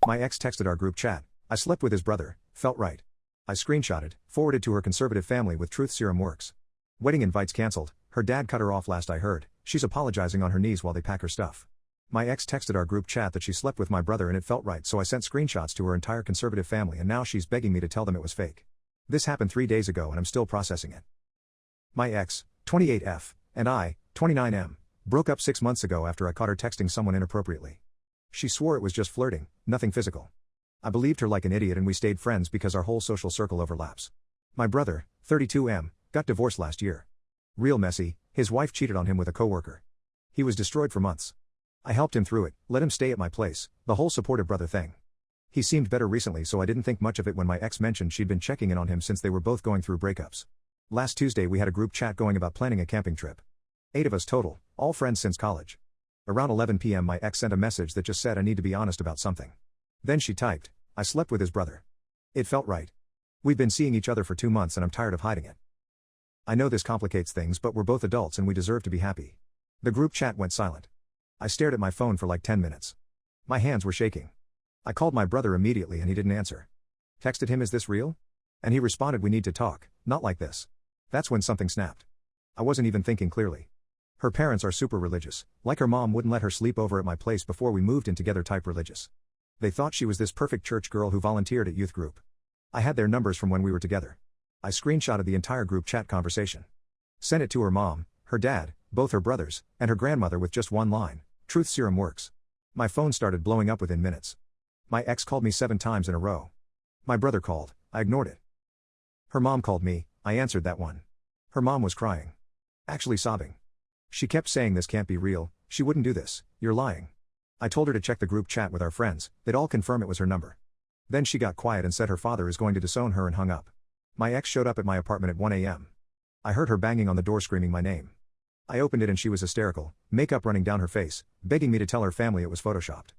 My ex texted our group chat. I slept with his brother, felt right. I screenshotted, forwarded to her conservative family with truth. Serum Works. Wedding invites cancelled. Her dad cut her off last I heard. She's apologizing on her knees while they pack her stuff. My ex texted our group chat that she slept with my brother and it felt right, so I sent screenshots to her entire conservative family and now she's begging me to tell them it was fake. This happened 3 days ago and I'm still processing it. My ex, 28F, and I, 29M, broke up 6 months ago after I caught her texting someone inappropriately. She swore it was just flirting, nothing physical. I believed her like an idiot and we stayed friends because our whole social circle overlaps. My brother, 32M, got divorced last year. Real messy, his wife cheated on him with a coworker. He was destroyed for months. I helped him through it, let him stay at my place, the whole supportive brother thing. He seemed better recently, so I didn't think much of it when my ex mentioned she'd been checking in on him since they were both going through breakups. Last Tuesday we had a group chat going about planning a camping trip. 8 of us total, all friends since college. Around 11 p.m. my ex sent a message that just said I need to be honest about something. Then she typed, I slept with his brother. It felt right. We've been seeing each other for 2 months and I'm tired of hiding it. I know this complicates things, but we're both adults and we deserve to be happy. The group chat went silent. I stared at my phone for like 10 minutes. My hands were shaking. I called my brother immediately and he didn't answer. Texted him, is this real? And he responded, we need to talk, not like this. That's when something snapped. I wasn't even thinking clearly. Her parents are super religious, like her mom wouldn't let her sleep over at my place before we moved in together type religious. They thought she was this perfect church girl who volunteered at youth group. I had their numbers from when we were together. I screenshotted the entire group chat conversation. Sent it to her mom, her dad, both her brothers, and her grandmother with just one line, truth. Serum Works. My phone started blowing up within minutes. My ex called me 7 times in a row. My brother called, I ignored it. Her mom called me, I answered that one. Her mom was crying. Actually sobbing. She kept saying this can't be real, she wouldn't do this, you're lying. I told her to check the group chat with our friends, they'd all confirm it was her number. Then she got quiet and said her father is going to disown her and hung up. My ex showed up at my apartment at 1 a.m. I heard her banging on the door screaming my name. I opened it and she was hysterical, makeup running down her face, begging me to tell her family it was photoshopped.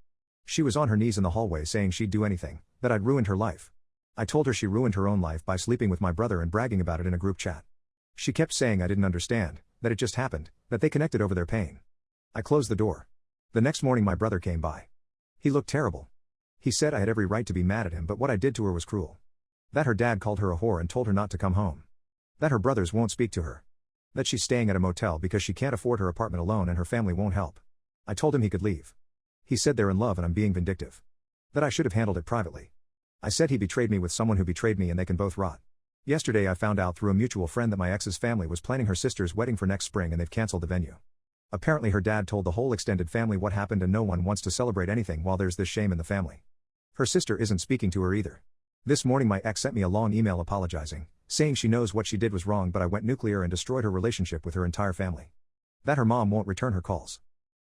She was on her knees in the hallway saying she'd do anything, that I'd ruined her life. I told her she ruined her own life by sleeping with my brother and bragging about it in a group chat. She kept saying I didn't understand, that it just happened, that they connected over their pain. I closed the door. The next morning my brother came by. He looked terrible. He said I had every right to be mad at him, but what I did to her was cruel. That her dad called her a whore and told her not to come home. That her brothers won't speak to her. That she's staying at a motel because she can't afford her apartment alone and her family won't help. I told him he could leave. He said they're in love and I'm being vindictive. That I should have handled it privately. I said he betrayed me with someone who betrayed me and they can both rot. Yesterday I found out through a mutual friend that my ex's family was planning her sister's wedding for next spring and they've cancelled the venue. Apparently her dad told the whole extended family what happened and no one wants to celebrate anything while there's this shame in the family. Her sister isn't speaking to her either. This morning my ex sent me a long email apologizing, saying she knows what she did was wrong but I went nuclear and destroyed her relationship with her entire family. That her mom won't return her calls.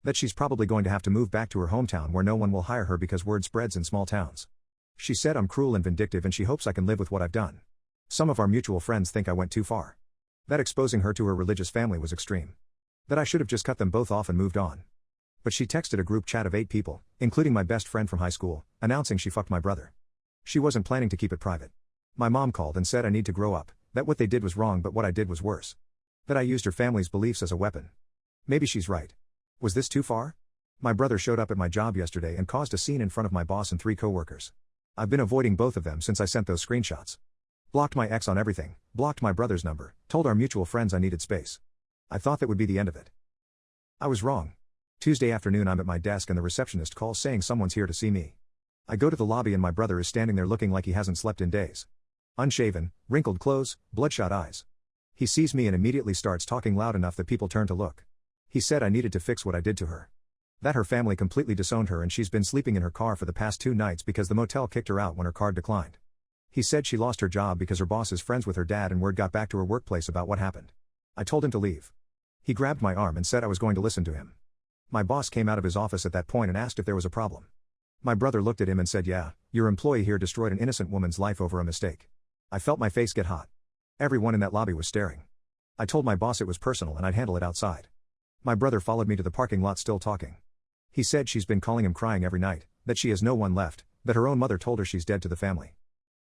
That she's probably going to have to move back to her hometown where no one will hire her because word spreads in small towns. She said I'm cruel and vindictive and she hopes I can live with what I've done. Some of our mutual friends think I went too far. That exposing her to her religious family was extreme. That I should have just cut them both off and moved on. But she texted a group chat of 8 people, including my best friend from high school, announcing she fucked my brother. She wasn't planning to keep it private. My mom called and said I need to grow up, that what they did was wrong but what I did was worse. That I used her family's beliefs as a weapon. Maybe she's right. Was this too far? My brother showed up at my job yesterday and caused a scene in front of my boss and 3 coworkers. I've been avoiding both of them since I sent those screenshots. Blocked my ex on everything, blocked my brother's number, told our mutual friends I needed space. I thought that would be the end of it. I was wrong. Tuesday afternoon I'm at my desk and the receptionist calls saying someone's here to see me. I go to the lobby and my brother is standing there looking like he hasn't slept in days. Unshaven, wrinkled clothes, bloodshot eyes. He sees me and immediately starts talking loud enough that people turn to look. He said I needed to fix what I did to her. That her family completely disowned her and she's been sleeping in her car for the past 2 nights because the motel kicked her out when her card declined. He said she lost her job because her boss is friends with her dad and word got back to her workplace about what happened. I told him to leave. He grabbed my arm and said I was going to listen to him. My boss came out of his office at that point and asked if there was a problem. My brother looked at him and said, yeah, your employee here destroyed an innocent woman's life over a mistake. I felt my face get hot. Everyone in that lobby was staring. I told my boss it was personal and I'd handle it outside. My brother followed me to the parking lot still talking. He said she's been calling him crying every night, that she has no one left, that her own mother told her she's dead to the family.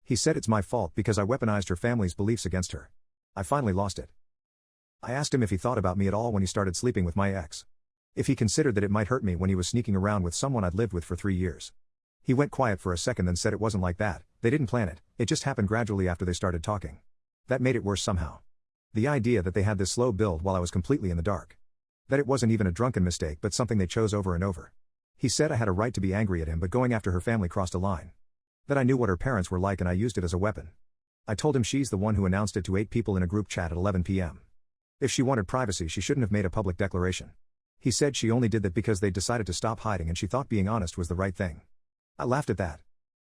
He said it's my fault because I weaponized her family's beliefs against her. I finally lost it. I asked him if he thought about me at all when he started sleeping with my ex. If he considered that it might hurt me when he was sneaking around with someone I'd lived with for 3 years. He went quiet for a second then said it wasn't like that, they didn't plan it, it just happened gradually after they started talking. That made it worse somehow. The idea that they had this slow build while I was completely in the dark. That it wasn't even a drunken mistake but something they chose over and over. He said I had a right to be angry at him but going after her family crossed a line. That I knew what her parents were like and I used it as a weapon. I told him she's the one who announced it to 8 people in a group chat at 11 p.m. If she wanted privacy she shouldn't have made a public declaration. He said she only did that because they decided to stop hiding and she thought being honest was the right thing. I laughed at that.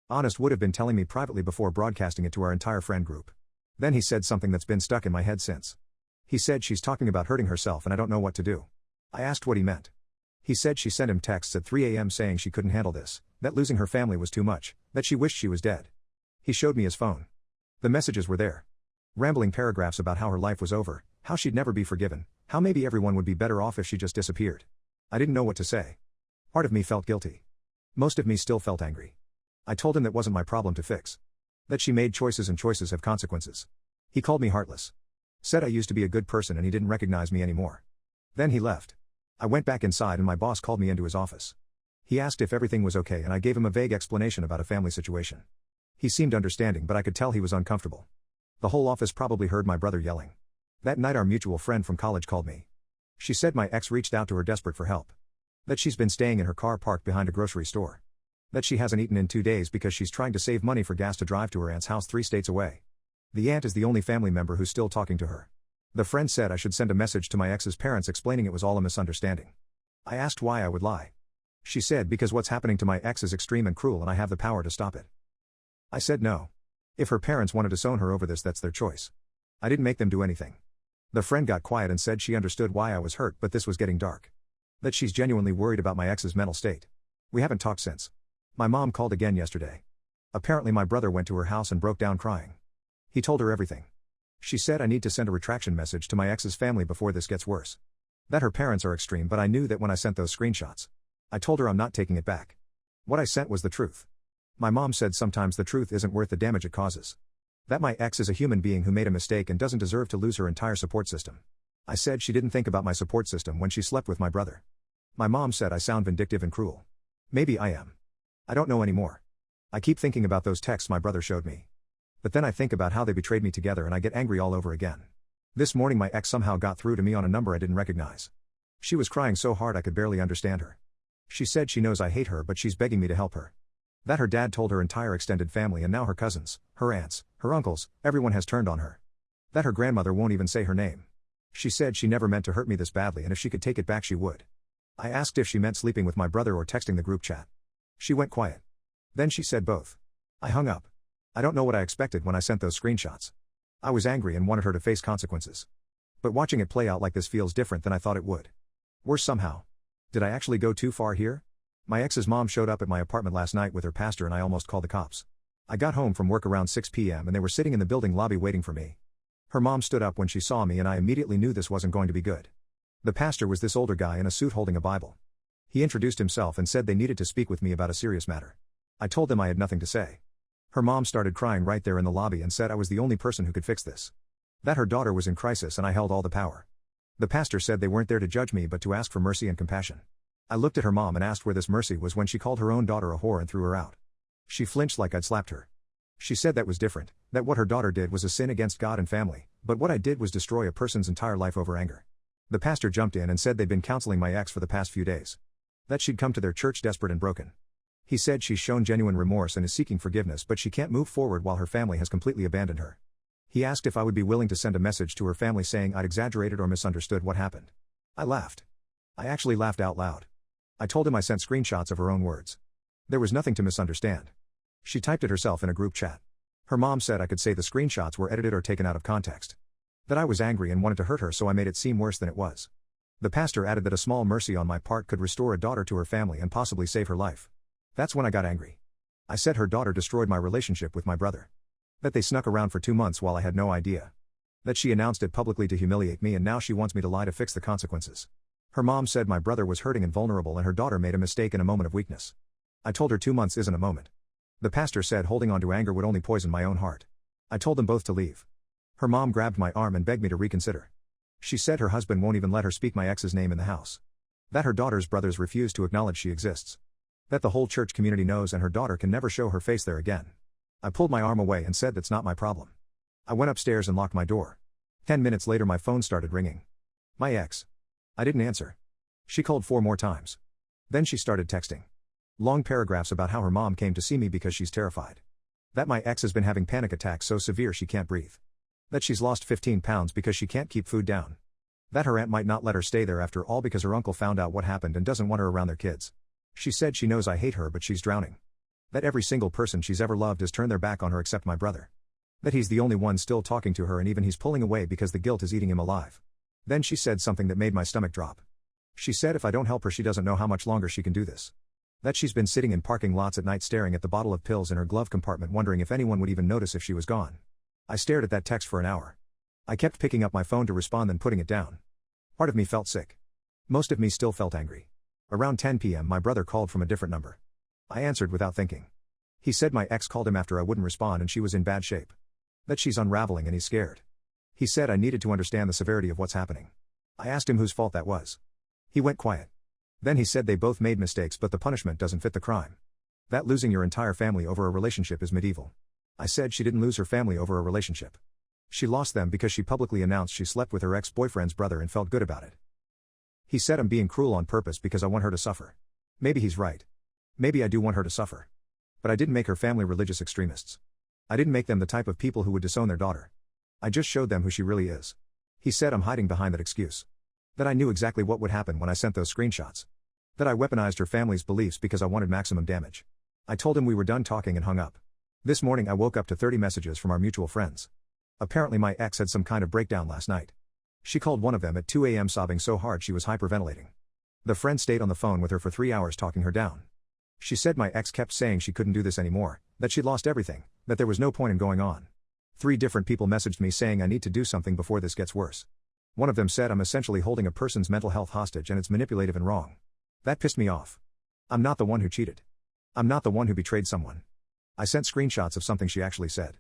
Honest would have been telling me privately before broadcasting it to our entire friend group. Then he said something that's been stuck in my head since. He said she's talking about hurting herself and I don't know what to do. I asked what he meant. He said she sent him texts at 3 a.m. saying she couldn't handle this, that losing her family was too much, that she wished she was dead. He showed me his phone. The messages were there. Rambling paragraphs about how her life was over, how she'd never be forgiven, how maybe everyone would be better off if she just disappeared. I didn't know what to say. Part of me felt guilty. Most of me still felt angry. I told him that wasn't my problem to fix. That she made choices and choices have consequences. He called me heartless. Said I used to be a good person and he didn't recognize me anymore. Then he left. I went back inside and my boss called me into his office. He asked if everything was okay and I gave him a vague explanation about a family situation. He seemed understanding but I could tell he was uncomfortable. The whole office probably heard my brother yelling. That night our mutual friend from college called me. She said my ex reached out to her desperate for help. That she's been staying in her car parked behind a grocery store. That she hasn't eaten in 2 days because she's trying to save money for gas to drive to her aunt's house 3 states away. The aunt is the only family member who's still talking to her. The friend said I should send a message to my ex's parents explaining it was all a misunderstanding. I asked why I would lie. She said because what's happening to my ex is extreme and cruel and I have the power to stop it. I said no. If her parents want to disown her over this, that's their choice. I didn't make them do anything. The friend got quiet and said she understood why I was hurt but this was getting dark. That she's genuinely worried about my ex's mental state. We haven't talked since. My mom called again yesterday. Apparently my brother went to her house and broke down crying. He told her everything. She said I need to send a retraction message to my ex's family before this gets worse. That her parents are extreme but I knew that when I sent those screenshots. I told her I'm not taking it back. What I sent was the truth. My mom said sometimes the truth isn't worth the damage it causes. That my ex is a human being who made a mistake and doesn't deserve to lose her entire support system. I said she didn't think about my support system when she slept with my brother. My mom said I sound vindictive and cruel. Maybe I am. I don't know anymore. I keep thinking about those texts my brother showed me. But then I think about how they betrayed me together and I get angry all over again. This morning my ex somehow got through to me on a number I didn't recognize. She was crying so hard I could barely understand her. She said she knows I hate her but she's begging me to help her. That her dad told her entire extended family and now her cousins, her aunts, her uncles, everyone has turned on her. That her grandmother won't even say her name. She said she never meant to hurt me this badly and if she could take it back she would. I asked if she meant sleeping with my brother or texting the group chat. She went quiet. Then she said both. I hung up. I don't know what I expected when I sent those screenshots. I was angry and wanted her to face consequences. But watching it play out like this feels different than I thought it would. Worse somehow. Did I actually go too far here? My ex's mom showed up at my apartment last night with her pastor and I almost called the cops. I got home from work around 6 p.m. and they were sitting in the building lobby waiting for me. Her mom stood up when she saw me and I immediately knew this wasn't going to be good. The pastor was this older guy in a suit holding a Bible. He introduced himself and said they needed to speak with me about a serious matter. I told them I had nothing to say. Her mom started crying right there in the lobby and said I was the only person who could fix this. That her daughter was in crisis and I held all the power. The pastor said they weren't there to judge me but to ask for mercy and compassion. I looked at her mom and asked where this mercy was when she called her own daughter a whore and threw her out. She flinched like I'd slapped her. She said that was different, that what her daughter did was a sin against God and family, but what I did was destroy a person's entire life over anger. The pastor jumped in and said they'd been counseling my ex for the past few days. That she'd come to their church desperate and broken. He said she's shown genuine remorse and is seeking forgiveness but she can't move forward while her family has completely abandoned her. He asked if I would be willing to send a message to her family saying I'd exaggerated or misunderstood what happened. I laughed. I actually laughed out loud. I told him I sent screenshots of her own words. There was nothing to misunderstand. She typed it herself in a group chat. Her mom said I could say the screenshots were edited or taken out of context. That I was angry and wanted to hurt her so I made it seem worse than it was. The pastor added that a small mercy on my part could restore a daughter to her family and possibly save her life. That's when I got angry. I said her daughter destroyed my relationship with my brother. That they snuck around for 2 months while I had no idea. That she announced it publicly to humiliate me and now she wants me to lie to fix the consequences. Her mom said my brother was hurting and vulnerable and her daughter made a mistake in a moment of weakness. I told her 2 months isn't a moment. The pastor said holding on to anger would only poison my own heart. I told them both to leave. Her mom grabbed my arm and begged me to reconsider. She said her husband won't even let her speak my ex's name in the house. That her daughter's brothers refuse to acknowledge she exists. That the whole church community knows and her daughter can never show her face there again. I pulled my arm away and said that's not my problem. I went upstairs and locked my door. 10 minutes later my phone started ringing. My ex. I didn't answer. She called 4 more times. Then she started texting. Long paragraphs about how her mom came to see me because she's terrified. That my ex has been having panic attacks so severe she can't breathe. That she's lost 15 pounds because she can't keep food down. That her aunt might not let her stay there after all because her uncle found out what happened and doesn't want her around their kids. She said she knows I hate her but she's drowning. That every single person she's ever loved has turned their back on her except my brother. That he's the only one still talking to her and even he's pulling away because the guilt is eating him alive. Then she said something that made my stomach drop. She said if I don't help her she doesn't know how much longer she can do this. That she's been sitting in parking lots at night staring at the bottle of pills in her glove compartment wondering if anyone would even notice if she was gone. I stared at that text for an hour. I kept picking up my phone to respond then putting it down. Part of me felt sick. Most of me still felt angry. Around 10 p.m. my brother called from a different number. I answered without thinking. He said my ex called him after I wouldn't respond and she was in bad shape. That she's unraveling and he's scared. He said I needed to understand the severity of what's happening. I asked him whose fault that was. He went quiet. Then he said they both made mistakes but the punishment doesn't fit the crime. That losing your entire family over a relationship is medieval. I said she didn't lose her family over a relationship. She lost them because she publicly announced she slept with her ex-boyfriend's brother and felt good about it. He said I'm being cruel on purpose because I want her to suffer. Maybe he's right. Maybe I do want her to suffer. But I didn't make her family religious extremists. I didn't make them the type of people who would disown their daughter. I just showed them who she really is. He said I'm hiding behind that excuse. That I knew exactly what would happen when I sent those screenshots. That I weaponized her family's beliefs because I wanted maximum damage. I told him we were done talking and hung up. This morning I woke up to 30 messages from our mutual friends. Apparently my ex had some kind of breakdown last night. She called one of them at 2 a.m. sobbing so hard she was hyperventilating. The friend stayed on the phone with her for 3 hours talking her down. She said my ex kept saying she couldn't do this anymore, that she'd lost everything, that there was no point in going on. 3 different people messaged me saying I need to do something before this gets worse. One of them said I'm essentially holding a person's mental health hostage and it's manipulative and wrong. That pissed me off. I'm not the one who cheated. I'm not the one who betrayed someone. I sent screenshots of something she actually said.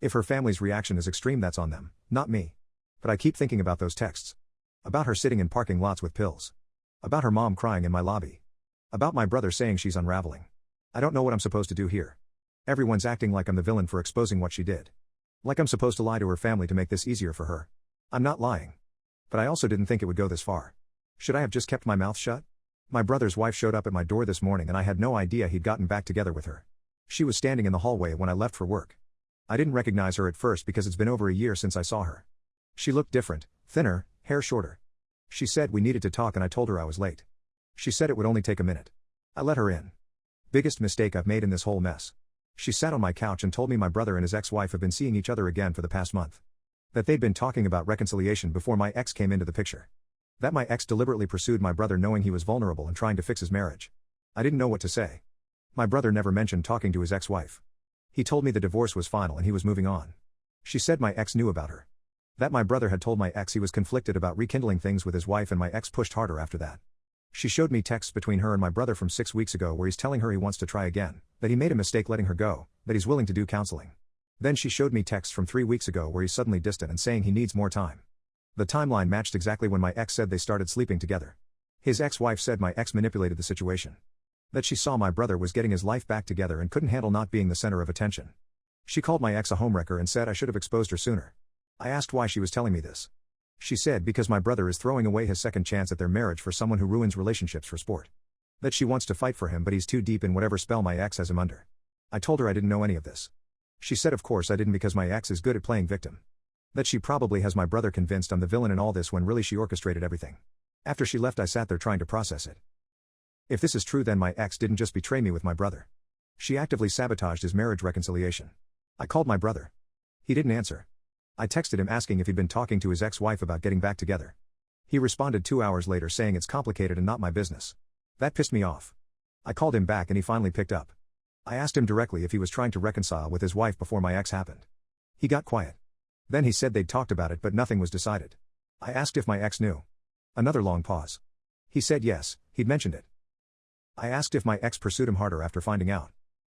If her family's reaction is extreme that's on them, not me. But I keep thinking about those texts. About her sitting in parking lots with pills. About her mom crying in my lobby. About my brother saying she's unraveling. I don't know what I'm supposed to do here. Everyone's acting like I'm the villain for exposing what she did. Like I'm supposed to lie to her family to make this easier for her. I'm not lying. But I also didn't think it would go this far. Should I have just kept my mouth shut? My brother's wife showed up at my door this morning and I had no idea he'd gotten back together with her. She was standing in the hallway when I left for work. I didn't recognize her at first because it's been over a year since I saw her. She looked different, thinner, hair shorter. She said we needed to talk and I told her I was late. She said it would only take a minute. I let her in. Biggest mistake I've made in this whole mess. She sat on my couch and told me my brother and his ex-wife have been seeing each other again for the past month. That they'd been talking about reconciliation before my ex came into the picture. That my ex deliberately pursued my brother knowing he was vulnerable and trying to fix his marriage. I didn't know what to say. My brother never mentioned talking to his ex-wife. He told me the divorce was final and he was moving on. She said my ex knew about her. That my brother had told my ex he was conflicted about rekindling things with his wife and my ex pushed harder after that. She showed me texts between her and my brother from 6 weeks ago where he's telling her he wants to try again, that he made a mistake letting her go, that he's willing to do counseling. Then she showed me texts from 3 weeks ago where he's suddenly distant and saying he needs more time. The timeline matched exactly when my ex said they started sleeping together. His ex-wife said my ex manipulated the situation. That she saw my brother was getting his life back together and couldn't handle not being the center of attention. She called my ex a homewrecker and said I should have exposed her sooner. I asked why she was telling me this. She said because my brother is throwing away his second chance at their marriage for someone who ruins relationships for sport. That she wants to fight for him but he's too deep in whatever spell my ex has him under. I told her I didn't know any of this. She said of course I didn't because my ex is good at playing victim. That she probably has my brother convinced I'm the villain in all this when really she orchestrated everything. After she left I sat there trying to process it. If this is true then my ex didn't just betray me with my brother. She actively sabotaged his marriage reconciliation. I called my brother. He didn't answer. I texted him asking if he'd been talking to his ex-wife about getting back together. He responded 2 hours later saying it's complicated and not my business. That pissed me off. I called him back and he finally picked up. I asked him directly if he was trying to reconcile with his wife before my ex happened. He got quiet. Then he said they'd talked about it but nothing was decided. I asked if my ex knew. Another long pause. He said yes, he'd mentioned it. I asked if my ex pursued him harder after finding out.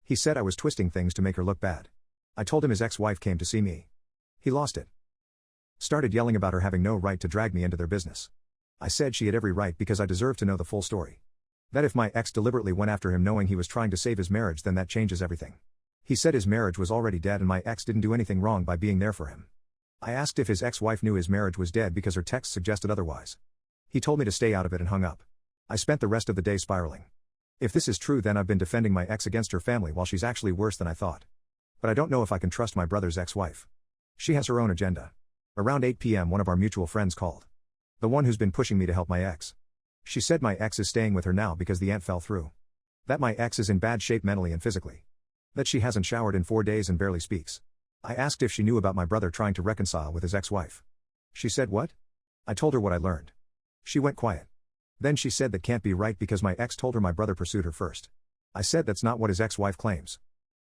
He said I was twisting things to make her look bad. I told him his ex-wife came to see me. He lost it. Started yelling about her having no right to drag me into their business. I said she had every right because I deserved to know the full story. That if my ex deliberately went after him knowing he was trying to save his marriage, then that changes everything. He said his marriage was already dead and my ex didn't do anything wrong by being there for him. I asked if his ex-wife knew his marriage was dead because her text suggested otherwise. He told me to stay out of it and hung up. I spent the rest of the day spiraling. If this is true, then I've been defending my ex against her family while she's actually worse than I thought. But I don't know if I can trust my brother's ex-wife. She has her own agenda. Around 8 p.m. one of our mutual friends called. The one who's been pushing me to help my ex. She said my ex is staying with her now because the aunt fell through. That my ex is in bad shape mentally and physically. That she hasn't showered in 4 days and barely speaks. I asked if she knew about my brother trying to reconcile with his ex-wife. She said what? I told her what I learned. She went quiet. Then she said that can't be right because my ex told her my brother pursued her first. I said that's not what his ex-wife claims.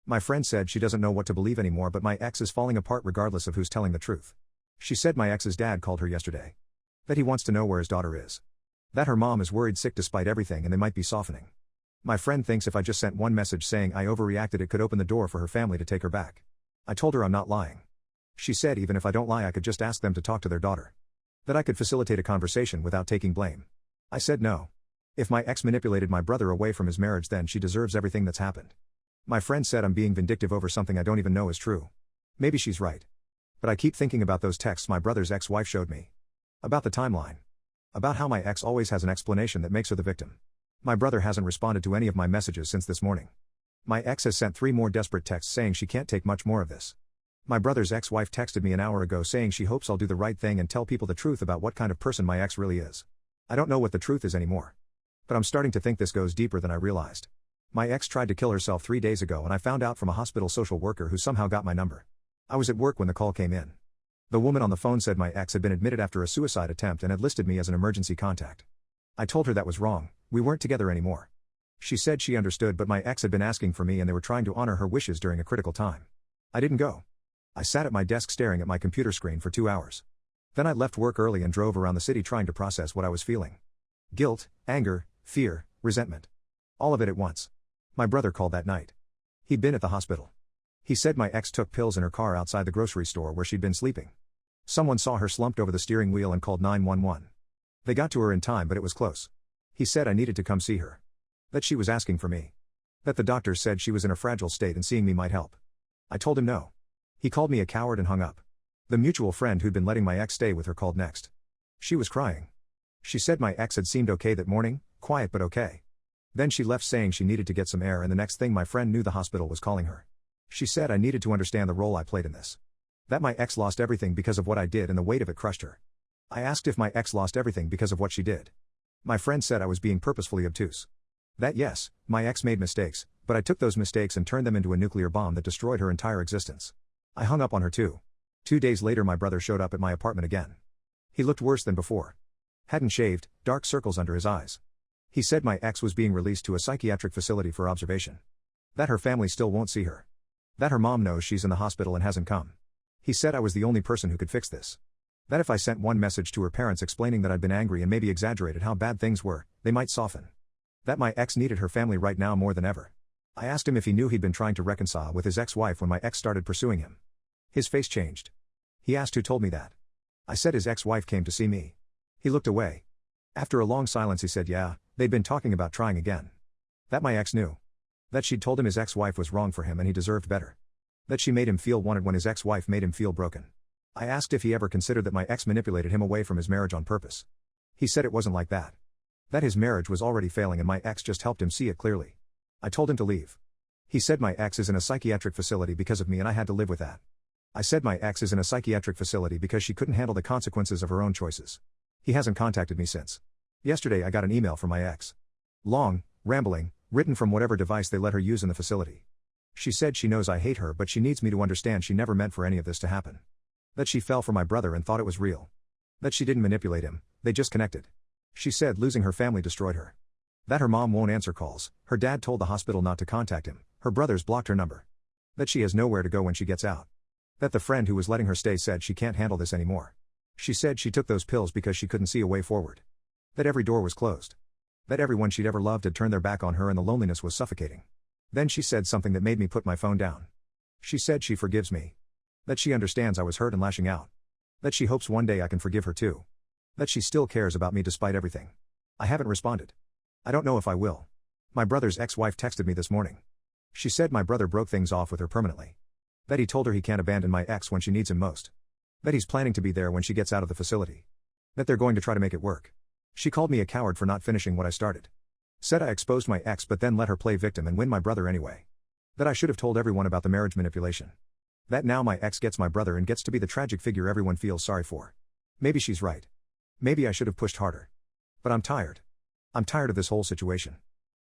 My friend said she doesn't know what to believe anymore, but my ex is falling apart regardless of who's telling the truth. She said my ex's dad called her yesterday. That he wants to know where his daughter is. That her mom is worried sick despite everything and they might be softening. My friend thinks if I just sent one message saying I overreacted, it could open the door for her family to take her back. I told her I'm not lying. She said even if I don't lie, I could just ask them to talk to their daughter. That I could facilitate a conversation without taking blame. I said no. If my ex manipulated my brother away from his marriage, then she deserves everything that's happened. My friend said I'm being vindictive over something I don't even know is true. Maybe she's right. But I keep thinking about those texts my brother's ex-wife showed me. About the timeline. About how my ex always has an explanation that makes her the victim. My brother hasn't responded to any of my messages since this morning. My ex has sent 3 more desperate texts saying she can't take much more of this. My brother's ex-wife texted me an hour ago saying she hopes I'll do the right thing and tell people the truth about what kind of person my ex really is. I don't know what the truth is anymore. But I'm starting to think this goes deeper than I realized. My ex tried to kill herself 3 days ago and I found out from a hospital social worker who somehow got my number. I was at work when the call came in. The woman on the phone said my ex had been admitted after a suicide attempt and had listed me as an emergency contact. I told her that was wrong, we weren't together anymore. She said she understood, but my ex had been asking for me and they were trying to honor her wishes during a critical time. I didn't go. I sat at my desk staring at my computer screen for 2 hours. Then I left work early and drove around the city trying to process what I was feeling. Guilt, anger, fear, resentment. All of it at once. My brother called that night. He'd been at the hospital. He said my ex took pills in her car outside the grocery store where she'd been sleeping. Someone saw her slumped over the steering wheel and called 911. They got to her in time, but it was close. He said I needed to come see her. That she was asking for me. That the doctors said she was in a fragile state and seeing me might help. I told him no. He called me a coward and hung up. The mutual friend who'd been letting my ex stay with her called next. She was crying. She said my ex had seemed okay that morning, quiet but okay. Then she left saying she needed to get some air, and the next thing my friend knew the hospital was calling her. She said I needed to understand the role I played in this. That my ex lost everything because of what I did and the weight of it crushed her. I asked if my ex lost everything because of what she did. My friend said I was being purposefully obtuse. That yes, my ex made mistakes, but I took those mistakes and turned them into a nuclear bomb that destroyed her entire existence. I hung up on her too. 2 days later my brother showed up at my apartment again. He looked worse than before. Hadn't shaved, dark circles under his eyes. He said my ex was being released to a psychiatric facility for observation. That her family still won't see her. That her mom knows she's in the hospital and hasn't come. He said I was the only person who could fix this. That if I sent one message to her parents explaining that I'd been angry and maybe exaggerated how bad things were, they might soften. That my ex needed her family right now more than ever. I asked him if he knew he'd been trying to reconcile with his ex-wife when my ex started pursuing him. His face changed. He asked who told me that. I said his ex-wife came to see me. He looked away. After a long silence he said yeah, they'd been talking about trying again. That my ex knew. That she'd told him his ex-wife was wrong for him and he deserved better. That she made him feel wanted when his ex-wife made him feel broken. I asked if he ever considered that my ex manipulated him away from his marriage on purpose. He said it wasn't like that. That his marriage was already failing and my ex just helped him see it clearly. I told him to leave. He said my ex is in a psychiatric facility because of me and I had to live with that. I said my ex is in a psychiatric facility because she couldn't handle the consequences of her own choices. He hasn't contacted me since. Yesterday I got an email from my ex. Long, rambling, written from whatever device they let her use in the facility. She said she knows I hate her but she needs me to understand she never meant for any of this to happen. That she fell for my brother and thought it was real. That she didn't manipulate him, they just connected. She said losing her family destroyed her. That her mom won't answer calls, her dad told the hospital not to contact him, her brothers blocked her number. That she has nowhere to go when she gets out. That the friend who was letting her stay said she can't handle this anymore. She said she took those pills because she couldn't see a way forward. That every door was closed. That everyone she'd ever loved had turned their back on her and the loneliness was suffocating. Then she said something that made me put my phone down. She said she forgives me. That she understands I was hurt and lashing out. That she hopes one day I can forgive her too. That she still cares about me despite everything. I haven't responded. I don't know if I will. My brother's ex-wife texted me this morning. She said my brother broke things off with her permanently. That he told her he can't abandon my ex when she needs him most. That he's planning to be there when she gets out of the facility. That they're going to try to make it work. She called me a coward for not finishing what I started. Said I exposed my ex but then let her play victim and win my brother anyway. That I should have told everyone about the marriage manipulation. That now my ex gets my brother and gets to be the tragic figure everyone feels sorry for. Maybe she's right. Maybe I should have pushed harder. But I'm tired. I'm tired of this whole situation.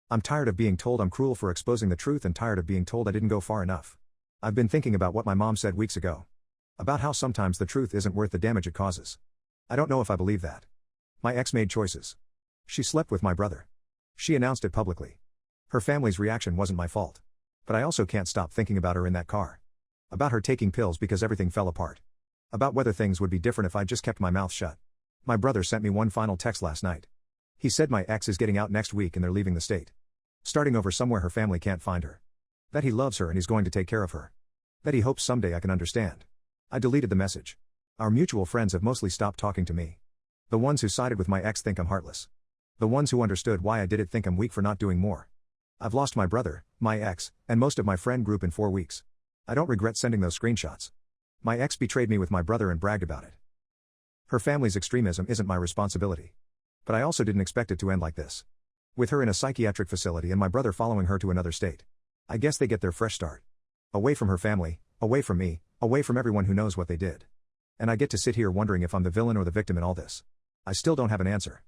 I'm tired of being told I'm cruel for exposing the truth and tired of being told I didn't go far enough. I've been thinking about what my mom said weeks ago. About how sometimes the truth isn't worth the damage it causes. I don't know if I believe that. My ex made choices. She slept with my brother. She announced it publicly. Her family's reaction wasn't my fault. But I also can't stop thinking about her in that car. About her taking pills because everything fell apart. About whether things would be different if I just kept my mouth shut. My brother sent me one final text last night. He said my ex is getting out next week and they're leaving the state. Starting over somewhere her family can't find her. That he loves her and he's going to take care of her. That he hopes someday I can understand. I deleted the message. Our mutual friends have mostly stopped talking to me. The ones who sided with my ex think I'm heartless. The ones who understood why I did it think I'm weak for not doing more. I've lost my brother, my ex, and most of my friend group in 4 weeks. I don't regret sending those screenshots. My ex betrayed me with my brother and bragged about it. Her family's extremism isn't my responsibility. But I also didn't expect it to end like this. With her in a psychiatric facility and my brother following her to another state. I guess they get their fresh start. Away from her family, away from me, away from everyone who knows what they did. And I get to sit here wondering if I'm the villain or the victim in all this. I still don't have an answer.